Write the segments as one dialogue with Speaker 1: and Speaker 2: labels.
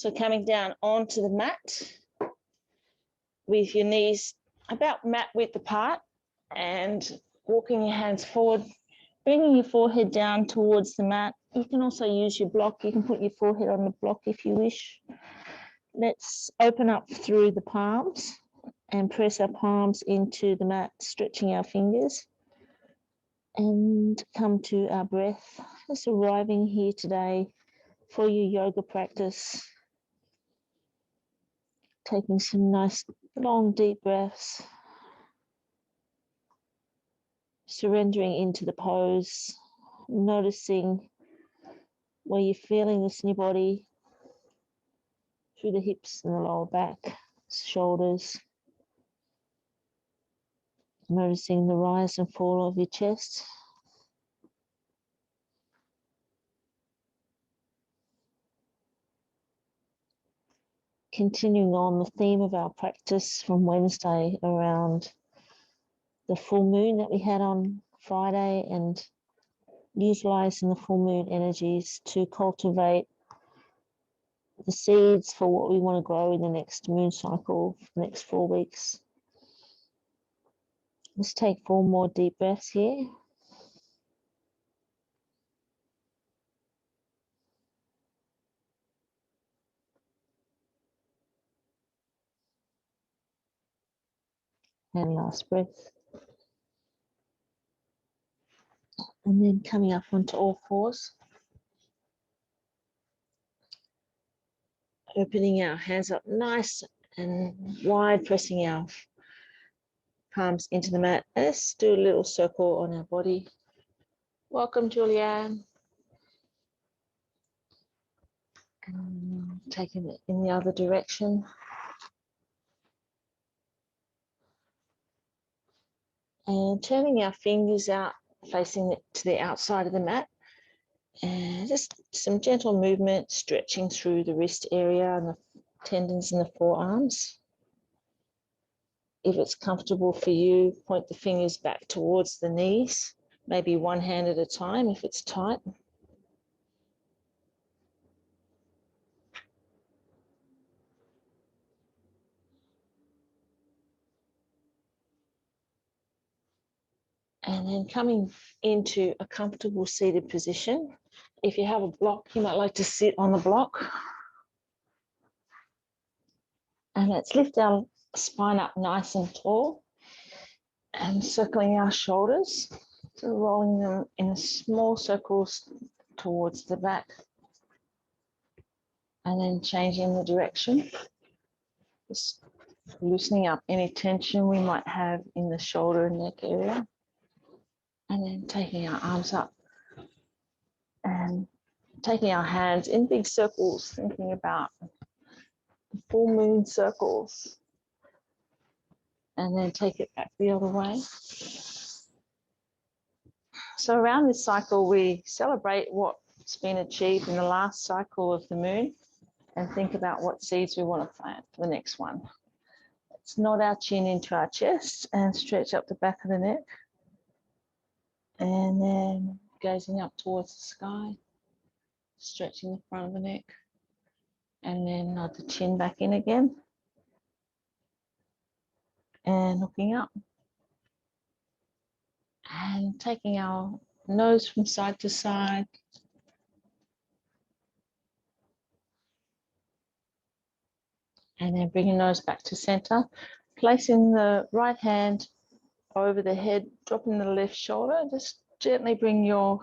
Speaker 1: So coming down onto the mat with your knees about mat width apart and walking your hands forward, bringing your forehead down towards the mat. You can also use your block. You can put your forehead on the block if you wish. Let's open up through the palms and press our palms into the mat, stretching our fingers, and come to our breath. Just arriving here today for your yoga practice. Taking some nice long deep breaths. Surrendering into the pose, noticing where you're feeling this in your body, through the hips and the lower back, shoulders. Noticing the rise and fall of your chest. Continuing on the theme of our practice from Wednesday around the full moon that we had on Friday, and utilizing the full moon energies to cultivate the seeds for what we want to grow in the next moon cycle, the next 4 weeks. Let's take 4 more deep breaths here. And last breath. And then coming up onto all fours. Opening our hands up nice and wide, pressing our palms into the mat. Let's do a little circle on our body. Welcome, Julianne. And taking it in the other direction. And turning our fingers out, facing to the outside of the mat. And just some gentle movement, stretching through the wrist area and the tendons in the forearms. If it's comfortable for you, point the fingers back towards the knees, maybe one hand at a time if it's tight. And then coming into a comfortable seated position. If you have a block, you might like to sit on the block. And let's lift our spine up nice and tall and circling our shoulders. So rolling them in small circles towards the back. And then changing the direction. Just loosening up any tension we might have in the shoulder and neck area. And then taking our arms up and taking our hands in big circles, thinking about full moon circles. And then take it back the other way. So around this cycle, we celebrate what's been achieved in the last cycle of the moon and think about what seeds we want to plant for the next one. Let's nod our chin into our chest and stretch up the back of the neck. And then gazing up towards the sky, stretching the front of the neck. And then nod the chin back in again. And looking up. And taking our nose from side to side. And then bringing nose back to center. Placing the right hand over the head, dropping the left shoulder. Just gently bring your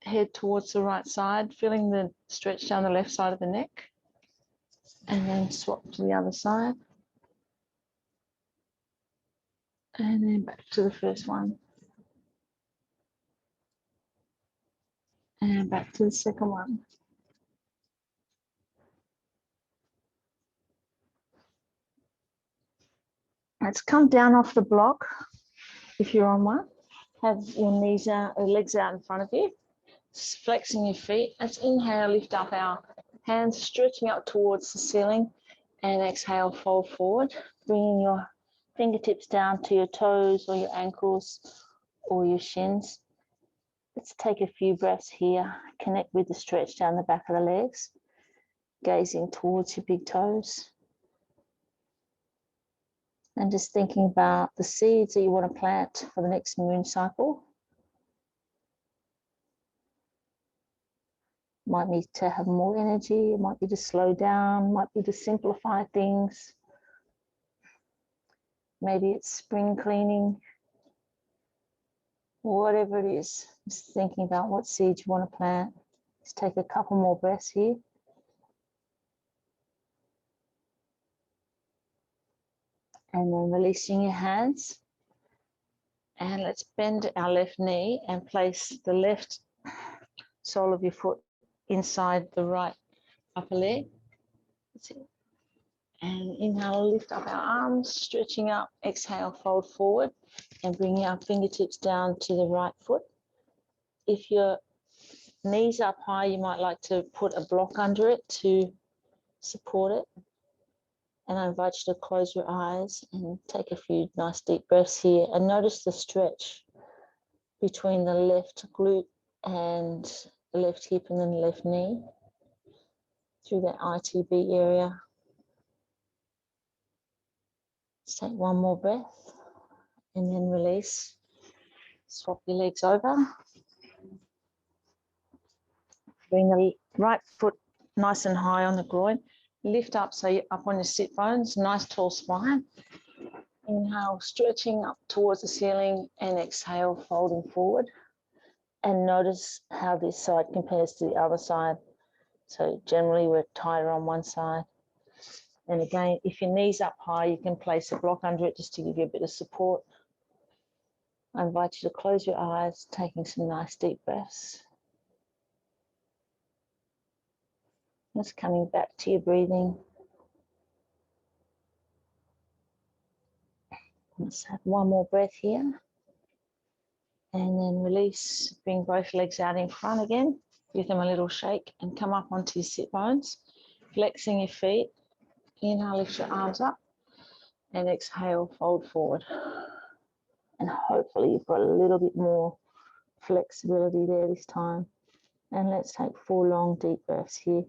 Speaker 1: head towards the right side, feeling the stretch down the left side of the neck. And then swap to the other side. And then back to the first one. And back to the second one. Let's come down off the block if you're on one. Have your knees out, or legs out in front of you. Just flexing your feet. Let's inhale, lift up our hands, stretching up towards the ceiling. And exhale, fold forward. Bringing your fingertips down to your toes or your ankles or your shins. Let's take a few breaths here. Connect with the stretch down the back of the legs. gazing towards your big toes. And just thinking about the seeds that you want to plant for the next moon cycle. Might be to have more energy, it might be to slow down, might be to simplify things. Maybe it's spring cleaning. Whatever it is, just thinking about what seeds you want to plant. Just take a couple more breaths here. And then releasing your hands. And let's bend our left knee and place the left sole of your foot inside the right upper leg. That's it. And inhale, lift up our arms, stretching up. Exhale, fold forward and bring our fingertips down to the right foot. If your knees up high, you might like to put a block under it to support it. And I invite you to close your eyes and take a few nice deep breaths here and notice the stretch between the left glute and the left hip and then the left knee through that ITB area. Let's take one more breath and then release. Swap your legs over. Bring the right foot nice and high on the groin. Lift up so you're up on your sit bones, nice tall spine. Inhale, stretching up towards the ceiling, and exhale, folding forward. And notice how this side compares to the other side. So generally we're tighter on one side. And again, if your knee's up high, you can place a block under it just to give you a bit of support. I invite you to close your eyes, taking some nice deep breaths. Just coming back to your breathing. Let's have one more breath here. And then release, bring both legs out in front again. Give them a little shake and come up onto your sit bones. Flexing your feet. Inhale, lift your arms up. And exhale, fold forward. And hopefully you've got a little bit more flexibility there this time. And let's take 4 long deep breaths here.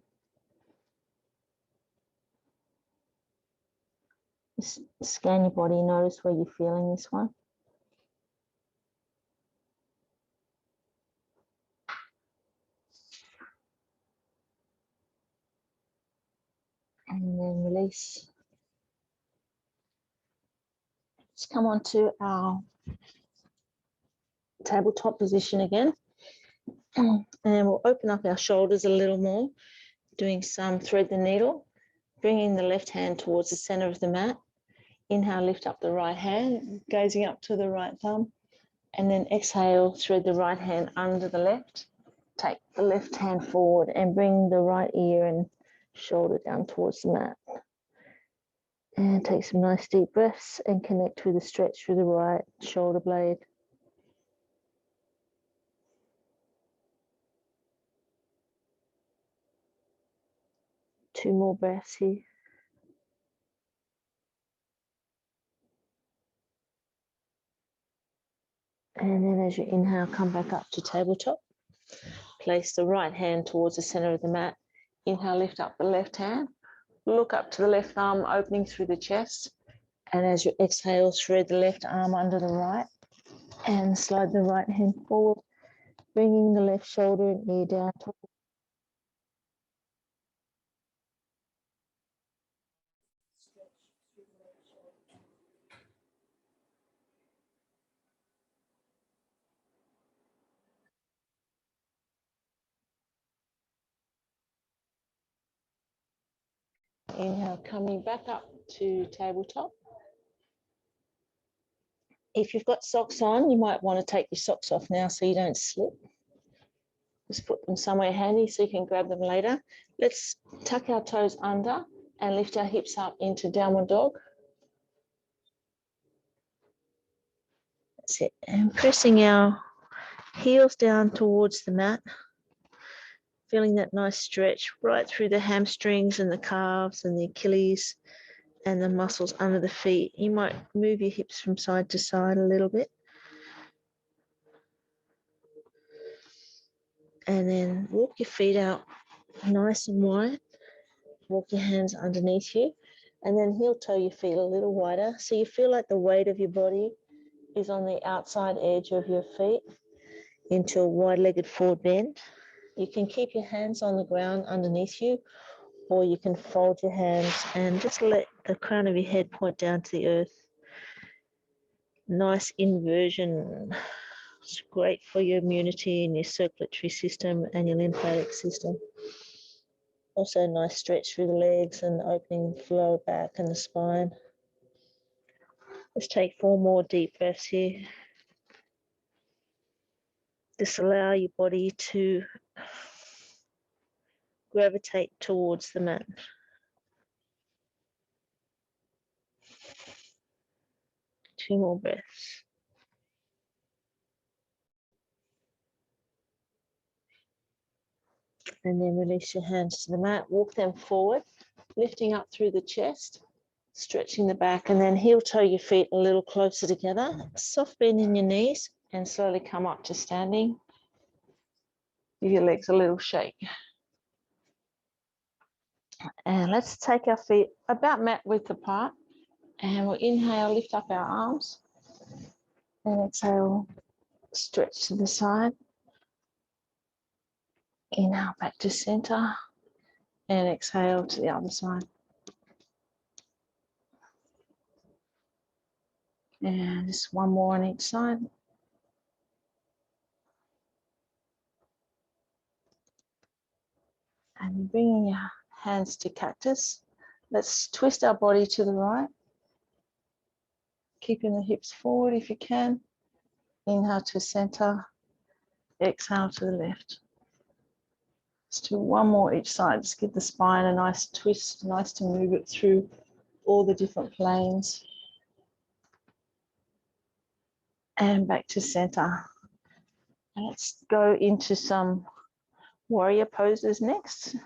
Speaker 1: Just scan your body, notice where you're feeling this one. And then release. Let's come on to our tabletop position again. And we'll open up our shoulders a little more, doing some thread the needle, bringing the left hand towards the center of the mat. Inhale, lift up the right hand, gazing up to the right thumb. And then exhale, thread the right hand under the left. Take the left hand forward and bring the right ear and shoulder down towards the mat. And take some nice deep breaths and connect with the stretch through the right shoulder blade. Two more breaths here. And then as you inhale, come back up to tabletop. Place the right hand towards the center of the mat. Inhale, lift up the left hand. Look up to the left arm, opening through the chest. And as you exhale, thread the left arm under the right. And slide the right hand forward, bringing the left shoulder and ear down. Inhale, coming back up to tabletop. If you've got socks on, you might want to take your socks off now so you don't slip. Just put them somewhere handy so you can grab them later. Let's tuck our toes under and lift our hips up into downward dog. That's it. And pressing our heels down towards the mat. Feeling that nice stretch right through the hamstrings and the calves and the Achilles and the muscles under the feet. You might move your hips from side to side a little bit. And then walk your feet out nice and wide. Walk your hands underneath you, and then heel toe your feet a little wider. So you feel like the weight of your body is on the outside edge of your feet into a wide-legged forward bend. You can keep your hands on the ground underneath you, or you can fold your hands and just let the crown of your head point down to the earth. Nice inversion. It's great for your immunity and your circulatory system and your lymphatic system. Also a nice stretch through the legs and opening the lower back and the spine. Let's take 4 more deep breaths here. Just allow your body to gravitate towards the mat. Two more breaths. And then release your hands to the mat. Walk them forward, lifting up through the chest, stretching the back, and then heel toe your feet a little closer together. Soft bend in your knees and slowly come up to standing. Give your legs a little shake. And let's take our feet about mat width apart. And we'll inhale, lift up our arms. And exhale, stretch to the side. Inhale back to center. And exhale to the other side. And just one more on each side. And bringing your hands to cactus. Let's twist our body to the right. Keeping the hips forward if you can. Inhale to center. Exhale to the left. Let's do one more each side. Just give the spine a nice twist. Nice to move it through all the different planes. And back to center. And let's go into some warrior poses next.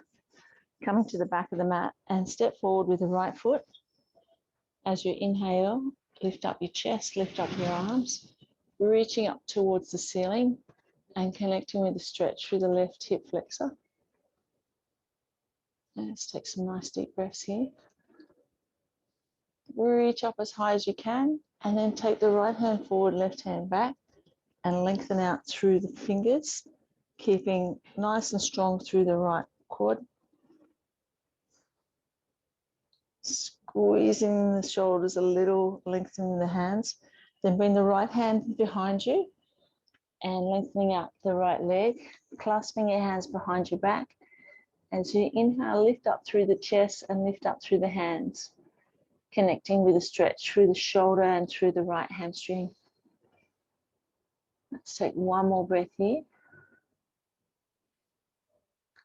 Speaker 1: Coming to the back of the mat and step forward with the right foot. As you inhale, lift up your chest, lift up your arms, reaching up towards the ceiling and connecting with the stretch through the left hip flexor. And let's take some nice deep breaths here. Reach up as high as you can and then take the right hand forward, left hand back and lengthen out through the fingers, keeping nice and strong through the right quad. Squeezing the shoulders a little, lengthening the hands. Then bring the right hand behind you and lengthening out the right leg, clasping your hands behind your back. As you inhale, lift up through the chest and lift up through the hands, connecting with a stretch through the shoulder and through the right hamstring. Let's take one more breath here.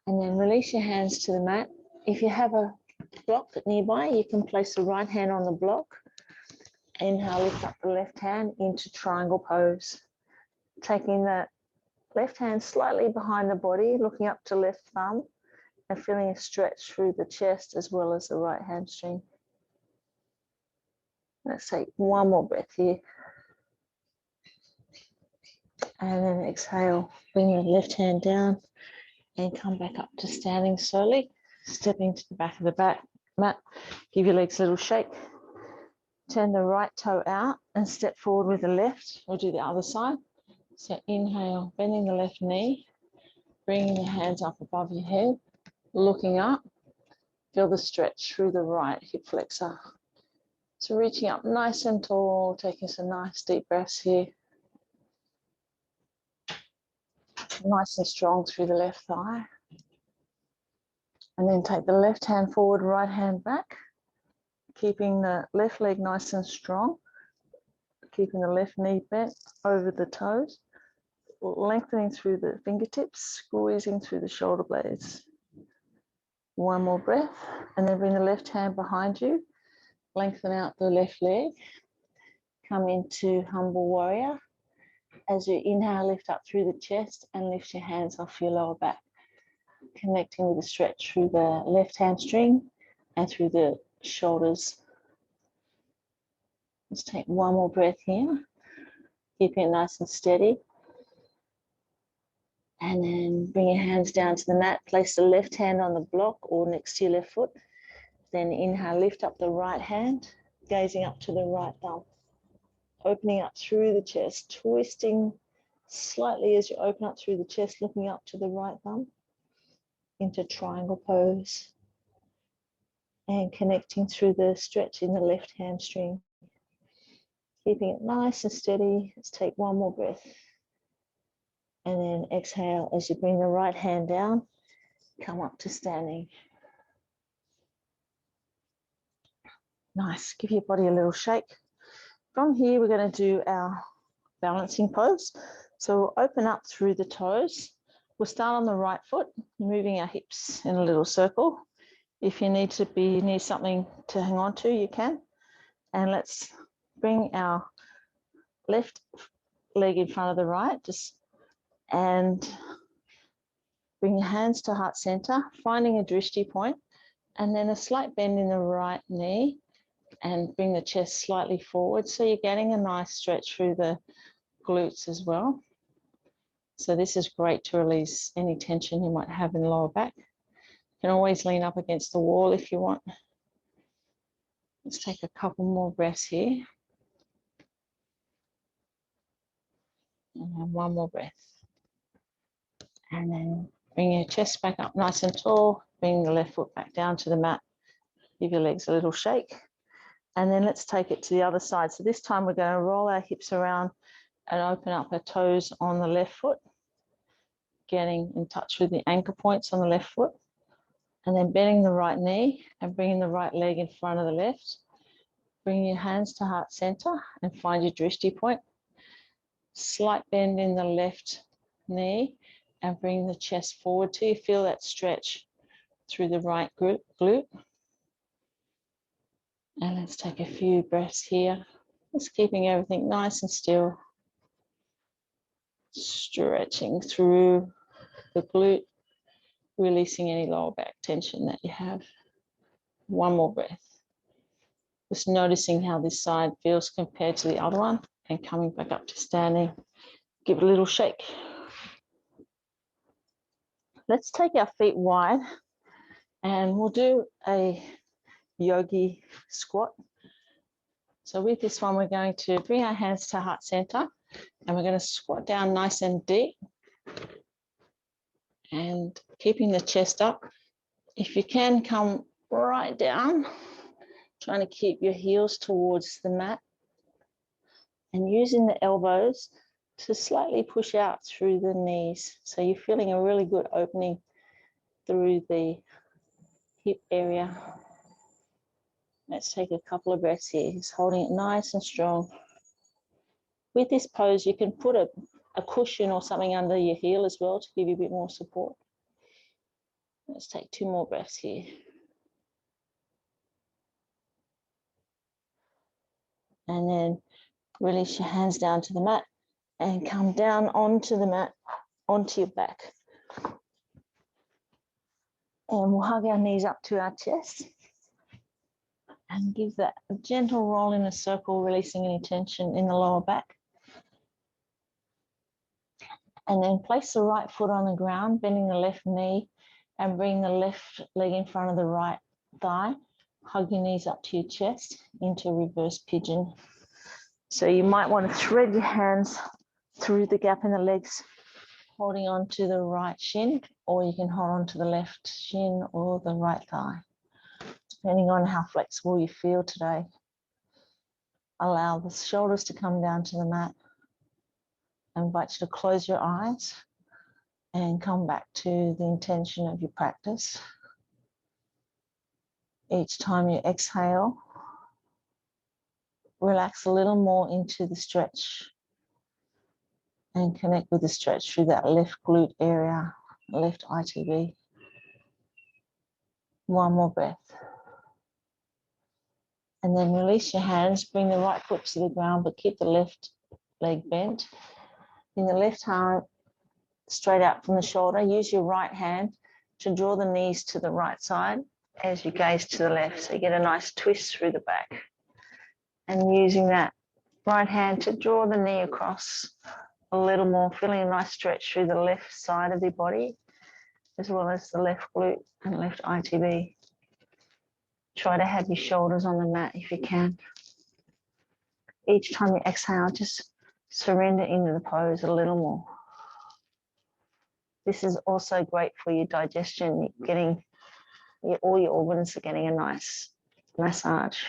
Speaker 1: And then release your hands to the mat. If you have a block nearby, you can place the right hand on the block. Inhale, lift up the left hand into triangle pose. Taking the left hand slightly behind the body, looking up to left thumb and feeling a stretch through the chest as well as the right hamstring. Let's take one more breath here. And then exhale, bring your left hand down and come back up to standing slowly. Stepping to the back of the mat. Give your legs a little shake. Turn the right toe out and step forward with the left. We'll do the other side. So inhale, bending the left knee, bringing the hands up above your head, looking up. Feel the stretch through the right hip flexor. So reaching up nice and tall, taking some nice deep breaths here. Nice and strong through the left thigh. And then take the left hand forward, right hand back. Keeping the left leg nice and strong. Keeping the left knee bent over the toes. Lengthening through the fingertips, squeezing through the shoulder blades. One more breath. And then bring the left hand behind you. Lengthen out the left leg. Come into humble warrior. As you inhale, lift up through the chest and lift your hands off your lower back. Connecting with a stretch through the left hamstring and through the shoulders. Let's take one more breath here. Keeping it nice and steady. And then bring your hands down to the mat. Place the left hand on the block or next to your left foot. Then inhale, lift up the right hand, gazing up to the right thumb. Opening up through the chest, twisting slightly as you open up through the chest, looking up to the right thumb into triangle pose. And connecting through the stretch in the left hamstring. Keeping it nice and steady. Let's take one more breath. And then exhale as you bring the right hand down, come up to standing. Nice, give your body a little shake. From here, we're going to do our balancing pose. So we'll open up through the toes. We'll start on the right foot, moving our hips in a little circle. If you need to be near something to hang on to, you can. And let's bring our left leg in front of the right, and bring your hands to heart center, finding a drishti point, and then a slight bend in the right knee, and bring the chest slightly forward. So you're getting a nice stretch through the glutes as well. So this is great to release any tension you might have in the lower back. You can always lean up against the wall if you want. Let's take a couple more breaths here. And one more breath. And then bring your chest back up nice and tall. Bring the left foot back down to the mat. Give your legs a little shake. And then let's take it to the other side. So this time we're going to roll our hips around and open up our toes on the left foot. Getting in touch with the anchor points on the left foot. And then bending the right knee and bringing the right leg in front of the left. Bring your hands to heart center and find your drishti point. Slight bend in the left knee and bring the chest forward till you feel that stretch through the right glute. And let's take a few breaths here. Just keeping everything nice and still. Stretching through the glute, releasing any lower back tension that you have. One more breath. Just noticing how this side feels compared to the other one and coming back up to standing. Give it a little shake. Let's take our feet wide and we'll do a yogi squat. So with this one, we're going to bring our hands to heart center and we're going to squat down nice and deep and keeping the chest up. If you can, come right down, trying to keep your heels towards the mat and using the elbows to slightly push out through the knees. So you're feeling a really good opening through the hip area. Let's take a couple of breaths here, just holding it nice and strong. With this pose, you can put a cushion or something under your heel as well to give you a bit more support. Let's take two more breaths here. And then release your hands down to the mat and come down onto the mat, onto your back. And we'll hug our knees up to our chest and give that a gentle roll in a circle, releasing any tension in the lower back. And then place the right foot on the ground, bending the left knee and bring the left leg in front of the right thigh. Hug your knees up to your chest into reverse pigeon. So you might want to thread your hands through the gap in the legs, holding on to the right shin, or you can hold on to the left shin or the right thigh, depending on how flexible you feel today. Allow the shoulders to come down to the mat. I invite you to close your eyes and come back to the intention of your practice. Each time you exhale, relax a little more into the stretch and connect with the stretch through that left glute area, left ITB. One more breath. And then release your hands, bring the right foot to the ground, but keep the left leg bent. Bring the left arm straight out from the shoulder. Use your right hand to draw the knees to the right side as you gaze to the left. So you get a nice twist through the back. And using that right hand to draw the knee across a little more, feeling a nice stretch through the left side of your body, as well as the left glute and left ITB. Try to have your shoulders on the mat if you can. Each time you exhale, just surrender into the pose a little more. This is also great for your digestion, getting all your organs are getting a nice massage.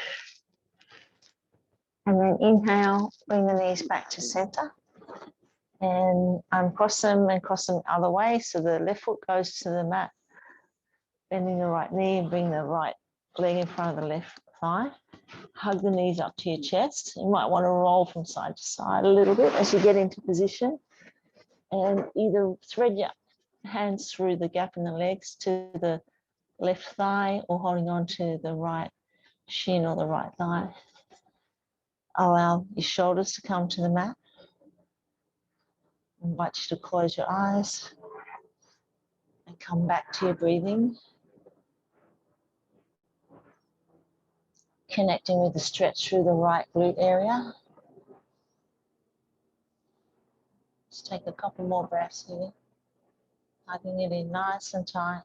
Speaker 1: And then inhale, bring the knees back to center and uncross them and cross them the other way. So the left foot goes to the mat, bending the right knee and bring the right leg in front of the left thigh. Hug the knees up to your chest. You might want to roll from side to side a little bit as you get into position, and either thread your hands through the gap in the legs to the left thigh or holding on to the right shin or the right thigh. Allow your shoulders to come to the mat. I invite you to close your eyes and come back to your breathing. Connecting with the stretch through the right glute area. Just take a couple more breaths here. Hugging it in nice and tight.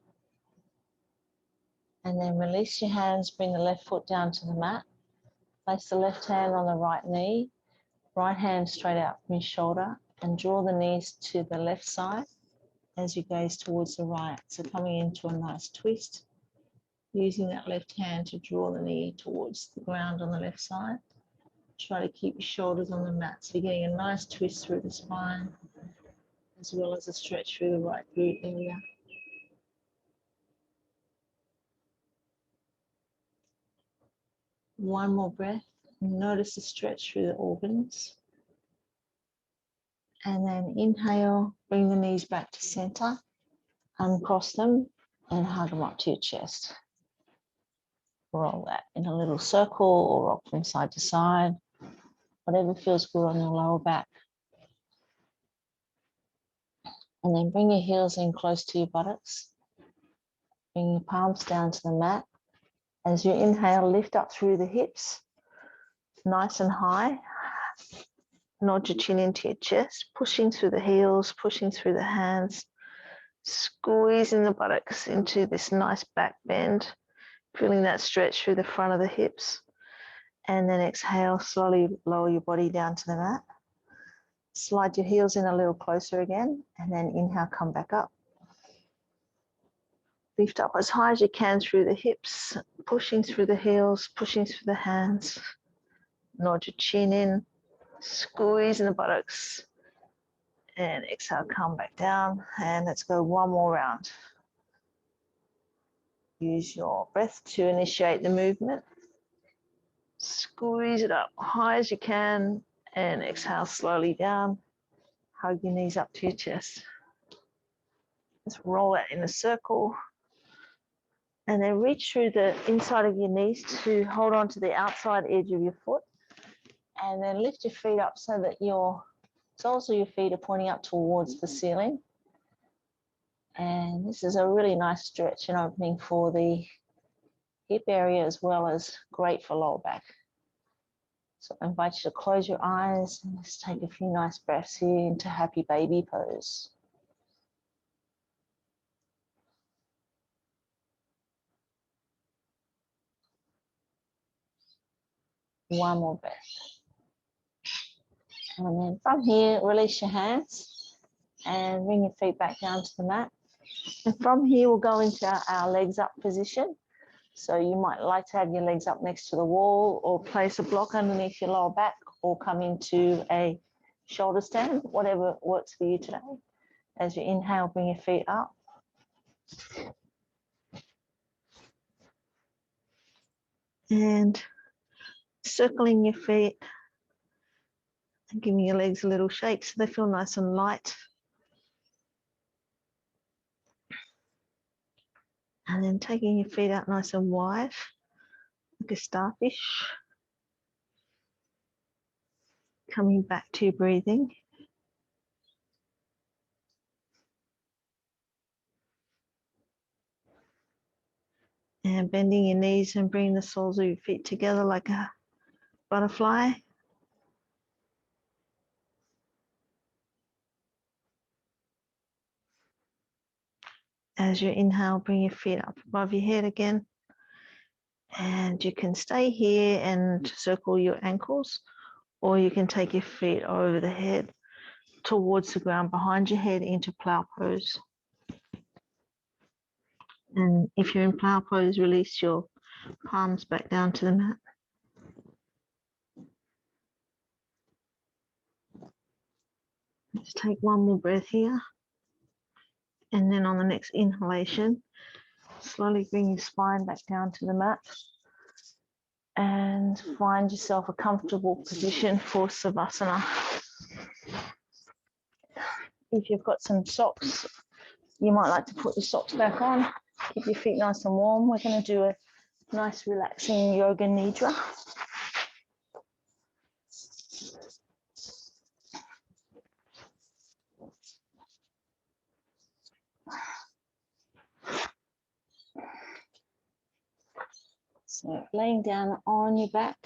Speaker 1: And then release your hands, bring the left foot down to the mat. Place the left hand on the right knee, right hand straight out from your shoulder, and draw the knees to the left side as you gaze towards the right. So coming into a nice twist, using that left hand to draw the knee towards the ground on the left side. Try to keep your shoulders on the mat, so you're getting a nice twist through the spine, as well as a stretch through the right glute area. One more breath. Notice the stretch through the organs. And then inhale, bring the knees back to center, uncross them and hug them up to your chest. Roll that in a little circle or rock from side to side, whatever feels good on your lower back. And then bring your heels in close to your buttocks. Bring your palms down to the mat. As you inhale, lift up through the hips, nice and high. Nod your chin into your chest, pushing through the heels, pushing through the hands, squeezing the buttocks into this nice back bend, feeling that stretch through the front of the hips. And then exhale, slowly lower your body down to the mat. Slide your heels in a little closer again, and then inhale, come back up. Lift up as high as you can through the hips, pushing through the heels, pushing through the hands. Nod your chin in, squeezing the buttocks. And exhale, come back down. And let's go one more round. Use your breath to initiate the movement. Squeeze it up high as you can and exhale slowly down. Hug your knees up to your chest. Just roll that in a circle. And then reach through the inside of your knees to hold on to the outside edge of your foot. And then lift your feet up so that your soles of your feet are pointing up towards the ceiling. And this is a really nice stretch and opening for the hip area, as well as great for lower back. So I invite you to close your eyes and just take a few nice breaths here into happy baby pose. One more breath. And then from here, release your hands and bring your feet back down to the mat. And from here, we'll go into our legs up position. So you might like to have your legs up next to the wall, or place a block underneath your lower back, or come into a shoulder stand, whatever works for you today. As you inhale, bring your feet up. And circling your feet and giving your legs a little shake so they feel nice and light. And then taking your feet out nice and wide, like a starfish. Coming back to your breathing. And bending your knees and bringing the soles of your feet together like a butterfly. As you inhale, bring your feet up above your head again. And you can stay here and circle your ankles, or you can take your feet over the head towards the ground behind your head into plow pose. And if you're in plow pose, release your palms back down to the mat. Let's take one more breath here. And then on the next inhalation, slowly bring your spine back down to the mat and find yourself a comfortable position for Savasana. If you've got some socks, you might like to put your socks back on. Keep your feet nice and warm. We're going to do a nice relaxing yoga nidra. So laying down on your back,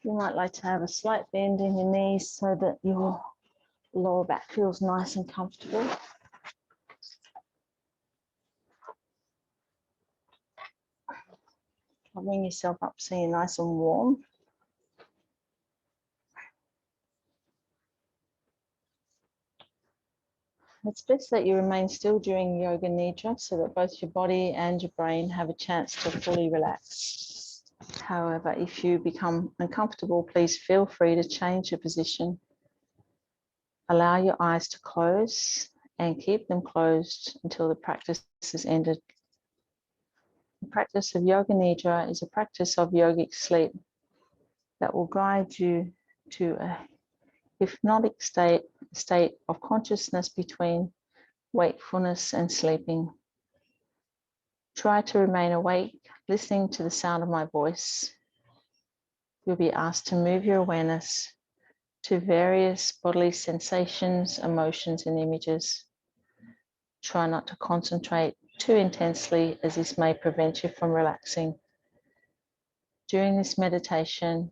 Speaker 1: you might like to have a slight bend in your knees so that your lower back feels nice and comfortable. Bring yourself up so you're nice and warm. It's best that you remain still during yoga nidra so that both your body and your brain have a chance to fully relax. However, if you become uncomfortable, please feel free to change your position. Allow your eyes to close and keep them closed until the practice is ended. The practice of yoga nidra is a practice of yogic sleep that will guide you to a hypnotic state of consciousness between wakefulness and sleeping. Try to remain awake, listening to the sound of my voice. You'll be asked to move your awareness to various bodily sensations, emotions, and images. Try not to concentrate too intensely, as this may prevent you from relaxing. During this meditation,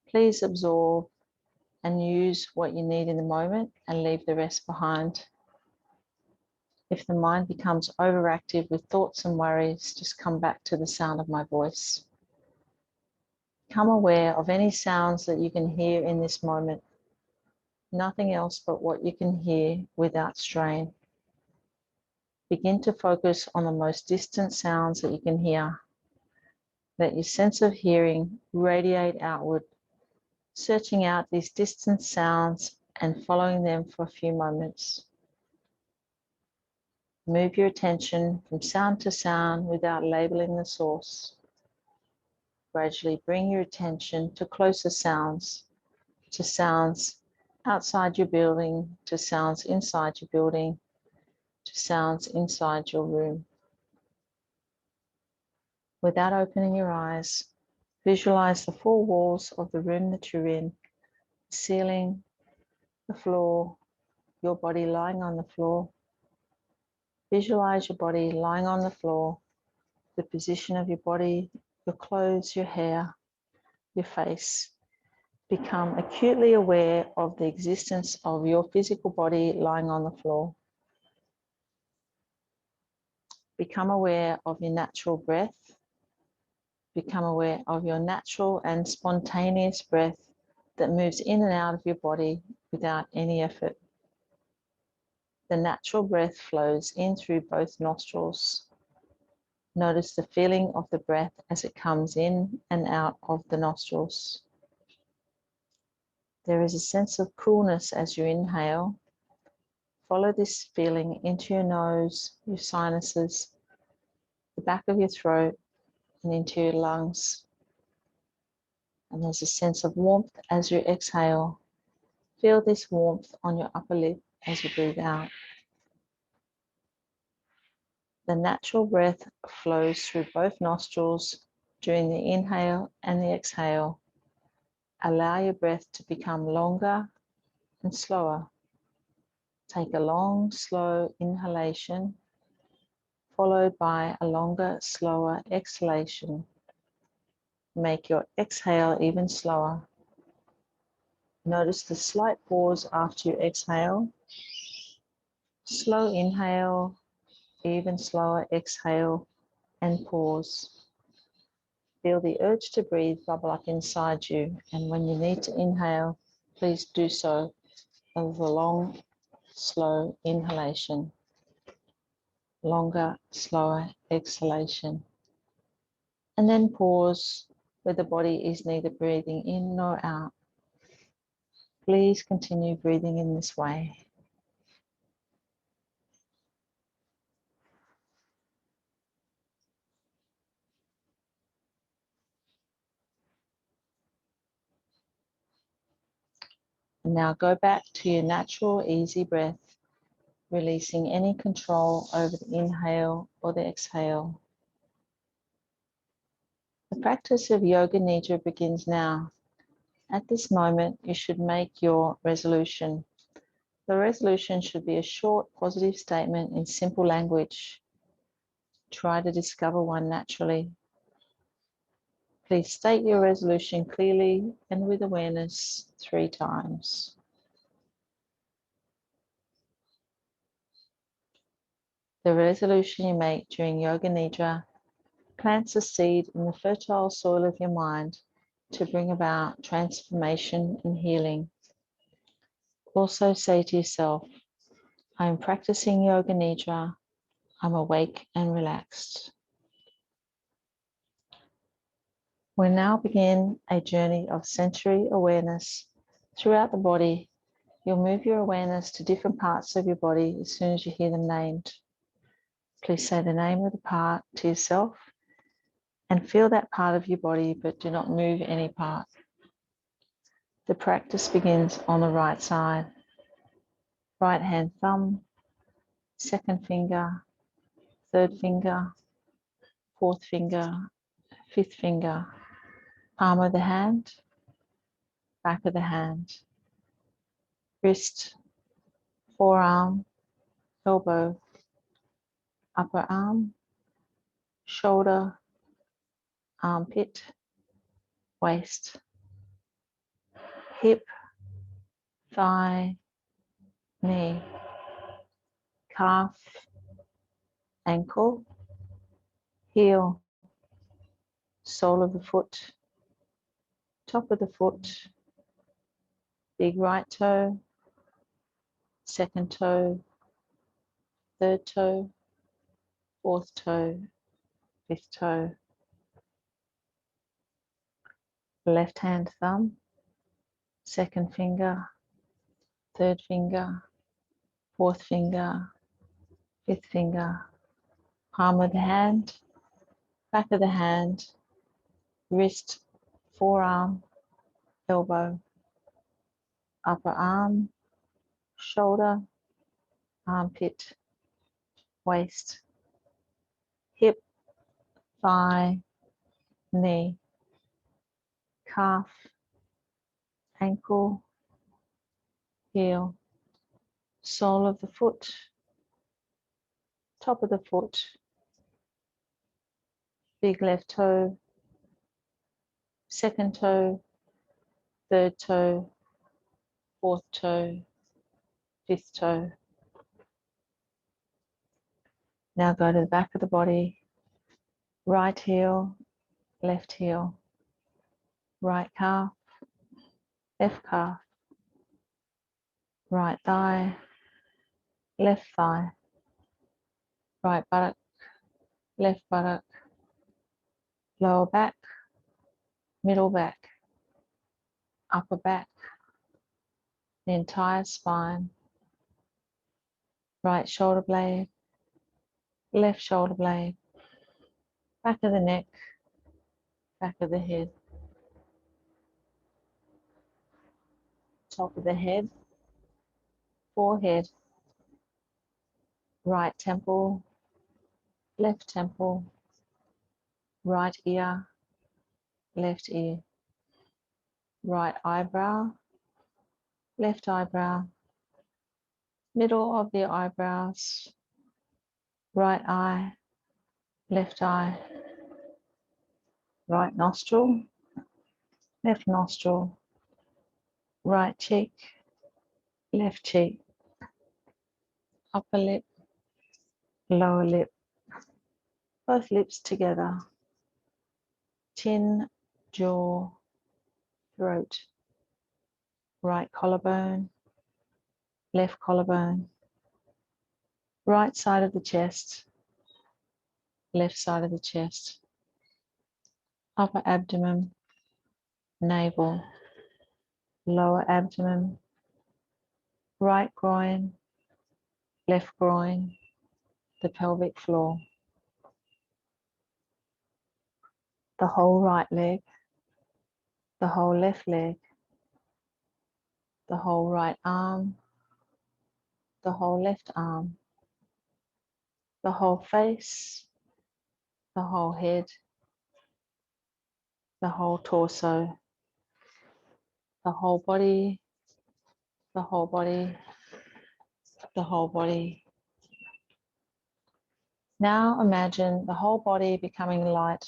Speaker 1: please absorb and use what you need in the moment and leave the rest behind. If the mind becomes overactive with thoughts and worries, just come back to the sound of my voice. Become aware of any sounds that you can hear in this moment. Nothing else but what you can hear without strain. Begin to focus on the most distant sounds that you can hear. Let your sense of hearing radiate outward, searching out these distant sounds and following them for a few moments. Move your attention from sound to sound without labeling the source. Gradually bring your attention to closer sounds, to sounds outside your building, to sounds inside your building, to sounds inside your room. Without opening your eyes, visualize the four walls of the room that you're in, the ceiling, the floor, your body lying on the floor. Visualize your body lying on the floor, the position of your body, your clothes, your hair, your face. Become acutely aware of the existence of your physical body lying on the floor. Become aware of your natural breath. Become aware of your natural and spontaneous breath that moves in and out of your body without any effort. The natural breath flows in through both nostrils. Notice the feeling of the breath as it comes in and out of the nostrils. There is a sense of coolness as you inhale. Follow this feeling into your nose, your sinuses, the back of your throat, and into your lungs. And there's a sense of warmth as you exhale. Feel this warmth on your upper lip as you breathe out. The natural breath flows through both nostrils during the inhale and the exhale. Allow your breath to become longer and slower. Take a long, slow inhalation, followed by a longer, slower exhalation. Make your exhale even slower. Notice the slight pause after you exhale. Slow inhale, even slower exhale and pause. Feel the urge to breathe bubble up inside you, and when you need to inhale, please do so with a long, slow inhalation. Longer, slower exhalation. And then pause where the body is neither breathing in nor out. Please continue breathing in this way. And now go back to your natural, easy breath, releasing any control over the inhale or the exhale. The practice of Yoga Nidra begins now. At this moment, you should make your resolution. The resolution should be a short, positive statement in simple language. Try to discover one naturally. Please state your resolution clearly and with awareness 3 times. The resolution you make during Yoga Nidra plants a seed in the fertile soil of your mind to bring about transformation and healing. Also say to yourself, I am practicing Yoga Nidra. I'm awake and relaxed. We now begin a journey of sensory awareness throughout the body. You'll move your awareness to different parts of your body as soon as you hear them named. Please say the name of the part to yourself and feel that part of your body, but do not move any part. The practice begins on the right side. Right hand thumb, second finger, third finger, fourth finger, fifth finger, palm of the hand, back of the hand, wrist, forearm, elbow, upper arm, shoulder, armpit, waist, hip, thigh, knee, calf, ankle, heel, sole of the foot, top of the foot, big right toe, second toe, third toe, fourth toe, fifth toe, left hand thumb, second finger, third finger, fourth finger, fifth finger, palm of the hand, back of the hand, wrist, forearm, elbow, upper arm, shoulder, armpit, waist, hip, thigh, knee, calf, ankle, heel, sole of the foot, top of the foot, big left toe, second toe, third toe, fourth toe, fifth toe. Now go to the back of the body, right heel, left heel, right calf, left calf, right thigh, left thigh, right buttock, left buttock, lower back, middle back, upper back, the entire spine, right shoulder blade, left shoulder blade, back of the neck, back of the head, top of the head, forehead, right temple, left temple, right ear, left ear, right eyebrow, left eyebrow, middle of the eyebrows, right eye, left eye, right nostril, left nostril, right cheek, left cheek, upper lip, lower lip, both lips together, chin, jaw, throat, right collarbone, left collarbone, right side of the chest, left side of the chest, upper abdomen, navel, lower abdomen, right groin, left groin, the pelvic floor, the whole right leg, the whole left leg, the whole right arm, the whole left arm, the whole face, the whole head, the whole torso, the whole body, the whole body, the whole body. Now imagine the whole body becoming light,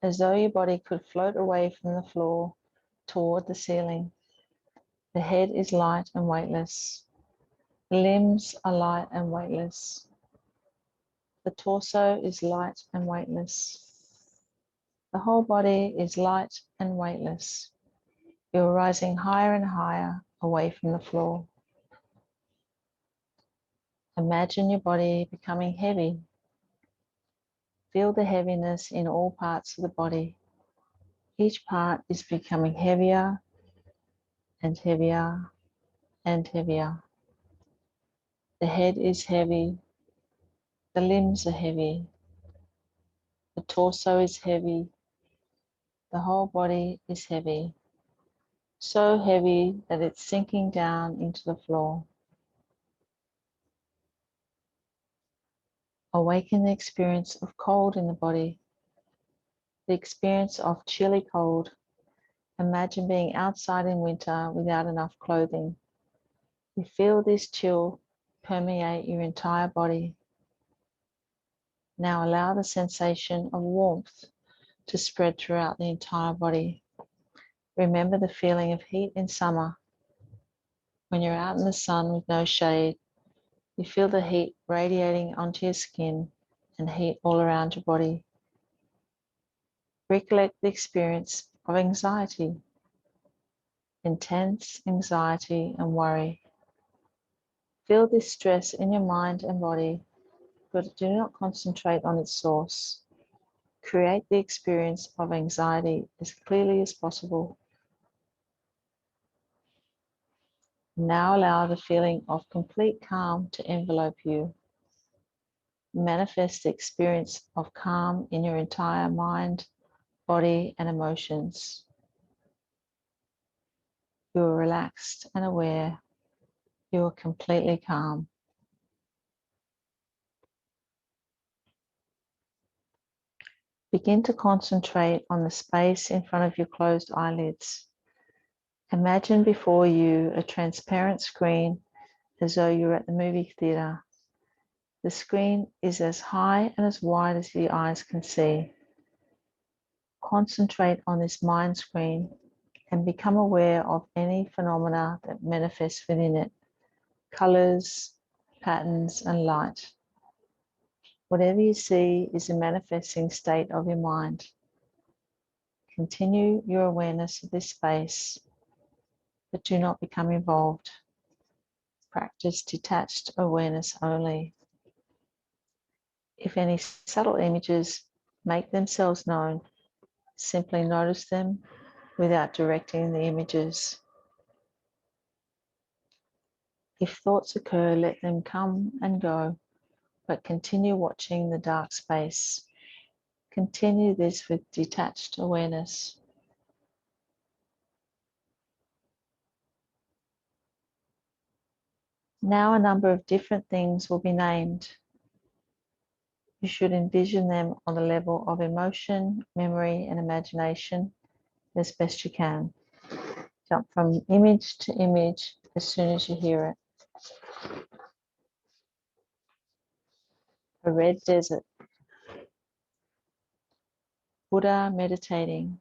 Speaker 1: as though your body could float away from the floor toward the ceiling. The head is light and weightless. The limbs are light and weightless. The torso is light and weightless. The whole body is light and weightless. You're rising higher and higher away from the floor. Imagine your body becoming heavy. Feel the heaviness in all parts of the body. Each part is becoming heavier and heavier and heavier. The head is heavy. The limbs are heavy. The torso is heavy. The whole body is heavy. So heavy that it's sinking down into the floor. Awaken the experience of cold in the body. The experience of chilly cold. Imagine being outside in winter without enough clothing. You feel this chill permeate your entire body. Now allow the sensation of warmth to spread throughout the entire body. Remember the feeling of heat in summer. When you're out in the sun with no shade, you feel the heat radiating onto your skin and heat all around your body. Recollect the experience of anxiety, intense anxiety and worry. Feel this stress in your mind and body, but do not concentrate on its source. Create the experience of anxiety as clearly as possible. Now allow the feeling of complete calm to envelope you. Manifest the experience of calm in your entire mind, body, and emotions. You are relaxed and aware. You are completely calm. Begin to concentrate on the space in front of your closed eyelids. Imagine before you a transparent screen as though you're at the movie theatre. The screen is as high and as wide as the eyes can see. Concentrate on this mind screen and become aware of any phenomena that manifests within it, colors, patterns, and light. Whatever you see is a manifesting state of your mind. Continue your awareness of this space, but do not become involved. Practice detached awareness only. If any subtle images make themselves known, simply notice them without directing the images. If thoughts occur, let them come and go, but continue watching the dark space. Continue this with detached awareness. Now a number of different things will be named. You should envision them on the level of emotion, memory, and imagination as best you can. Jump from image to image as soon as you hear it. A red desert. Buddha meditating.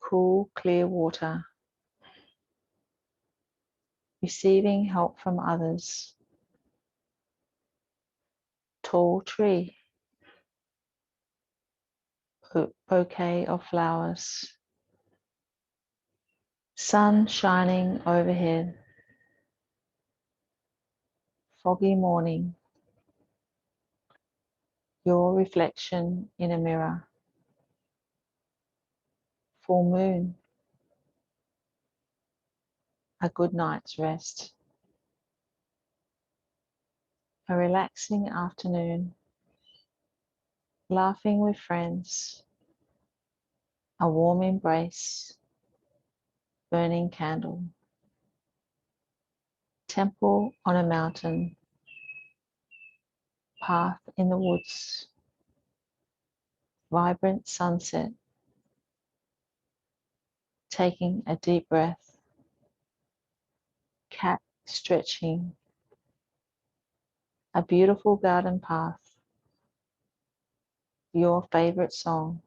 Speaker 1: Cool, clear water. Receiving help from others. tall tree, bouquet of flowers, sun shining overhead, foggy morning, your reflection in a mirror, full moon, a good night's rest, a relaxing afternoon, laughing with friends, a warm embrace, burning candle, temple on a mountain, path in the woods, vibrant sunset, taking a deep breath, cat stretching, a beautiful garden path, your favorite song,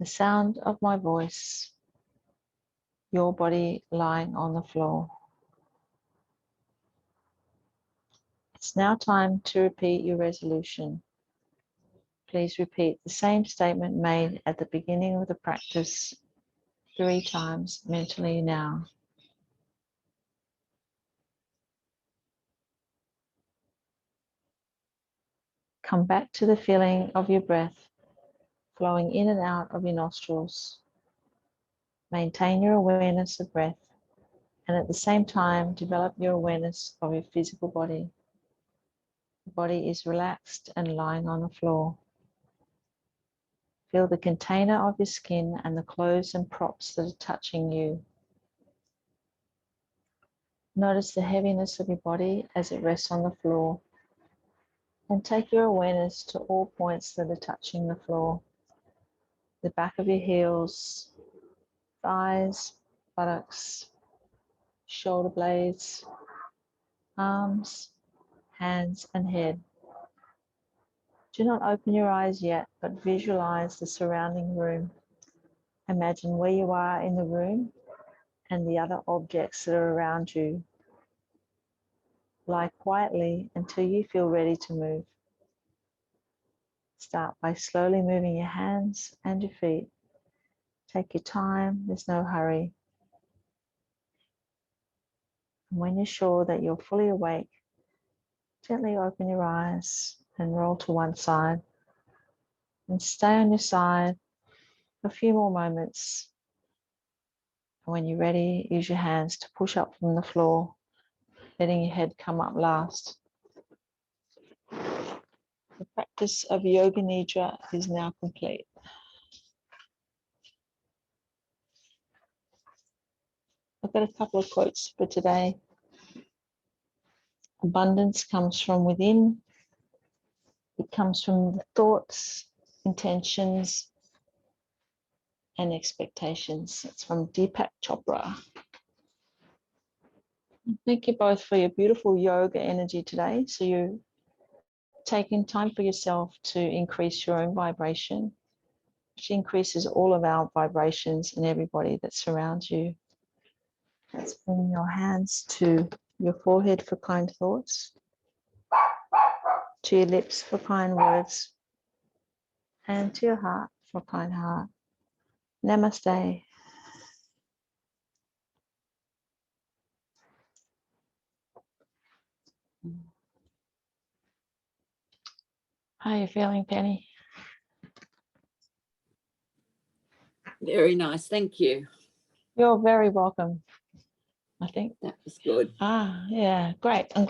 Speaker 1: the sound of my voice, your body lying on the floor. It's now time to repeat your resolution. Please repeat the same statement made at the beginning of the practice 3 times mentally now. Come back to the feeling of your breath flowing in and out of your nostrils. Maintain your awareness of breath and at the same time develop your awareness of your physical body. The body is relaxed and lying on the floor. Feel the container of your skin and the clothes and props that are touching you. Notice the heaviness of your body as it rests on the floor. And take your awareness to all points that are touching the floor. The back of your heels, thighs, buttocks, shoulder blades, arms, hands, and head. Do not open your eyes yet, but visualize the surrounding room. Imagine where you are in the room and the other objects that are around you. Lie quietly until you feel ready to move. Start by slowly moving your hands and your feet. Take your time, there's no hurry. And when you're sure that you're fully awake, gently open your eyes and roll to one side. And stay on your side for a few more moments. And when you're ready, use your hands to push up from the floor, letting your head come up last. The practice of Yogi Nidra is now complete. I've got a couple of quotes for today. Abundance comes from within. It comes from the thoughts, intentions, and expectations. It's from Deepak Chopra. Thank you both for your beautiful yoga energy today. So you're taking time for yourself to increase your own vibration, which increases all of our vibrations and everybody that surrounds you. Let's bring your hands to your forehead for kind thoughts, to your lips for kind words, and to your heart for kind heart. Namaste. How are you feeling, Penny?
Speaker 2: Very nice, thank you.
Speaker 1: You're very welcome. I think
Speaker 2: that was good.
Speaker 1: Yeah, great.